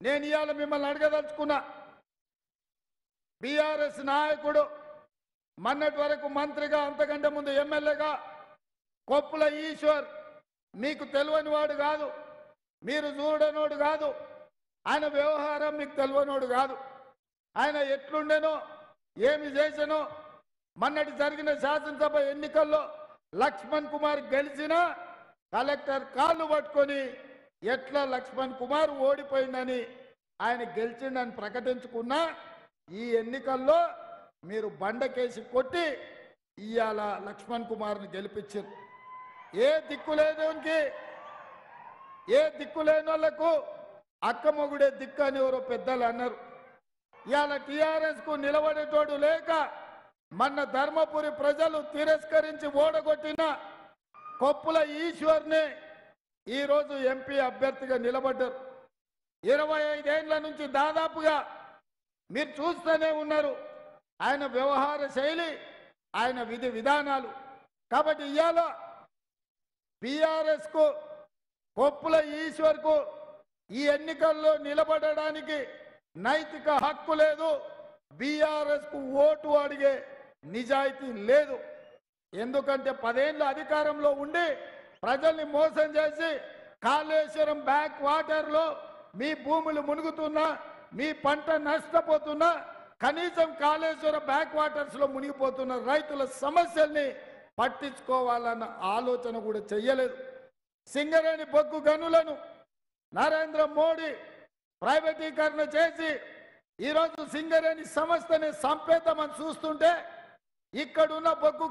నేను ఇవాళ మిమ్మల్ని అడగదలుచుకున్నా. బీఆర్ఎస్ నాయకుడు మొన్నటి వరకు మంత్రిగా, అంతకంటే ముందు ఎమ్మెల్యేగా కొప్పుల ఈశ్వర్ మీకు తెలియని వాడు కాదు, మీరు చూడనోడు కాదు, ఆయన వ్యవహారం మీకు తెలియనోడు కాదు. ఆయన ఎట్లుండేనో ఏమి చేసానో మొన్నటి జరిగిన శాసనసభ ఎన్నికల్లో లక్ష్మణ్ కుమార్ గెలిచినా కలెక్టర్ కాళ్ళు పట్టుకొని ఎట్లా లక్ష్మణ్ కుమార్ ఓడిపోయిందని ఆయన గెలిచిండని ప్రకటించుకున్నా ఈ ఎన్నికల్లో మీరు బండకేసి కొట్టి ఇవాళ లక్ష్మణ్ కుమార్ని గెలిపించారు. ఏ దిక్కు లేనికి, ఏ దిక్కు లేని వాళ్ళకు అక్కమ్మగుడే దిక్కు అని ఎవరో పెద్దలు అన్నారు. ఇవాళ టీఆర్ఎస్కు నిలబడేటోడు లేక మొన్న ధర్మపురి ప్రజలు తిరస్కరించి ఓడగొట్టిన కొప్పుల ఈశ్వర్ని ఈరోజు ఎంపీ అభ్యర్థిగా నిలబడ్డారు. 25 ఏళ్ల నుంచి దాదాపుగా మీరు చూస్తూనే ఉన్నారు ఆయన వ్యవహార శైలి, ఆయన విధి విధానాలు. కాబట్టి ఇవాళ బీఆర్ఎస్కు కొప్పుల ఈశ్వర్కు ఈ ఎన్నికల్లో నిలబడడానికి నైతిక హక్కు లేదు. బీఆర్ఎస్కు ఓటు అడిగే నిజాయితీ లేదు. ఎందుకంటే 10 ఏళ్ళ అధికారంలో ఉండి ప్రజల్ని మోసం చేసి కాళేశ్వరం బ్యాక్ వాటర్లో మీ భూములు మునుగుతున్నా, మీ పంట నష్టపోతున్నా, కనీసం కాళేశ్వరం బ్యాక్ వాటర్స్లో మునిగిపోతున్న రైతుల సమస్యల్ని పట్టించుకోవాలన్న ఆలోచన కూడా చెయ్యలేదు. సింగరేణి బొగ్గు గనులను నరేంద్ర మోడీ ప్రైవేటీకరణ చేసి ఈరోజు సింగరేణి సంస్థని సంపేద్దామని చూస్తుంటే ఇక్కడున్న బొగ్గు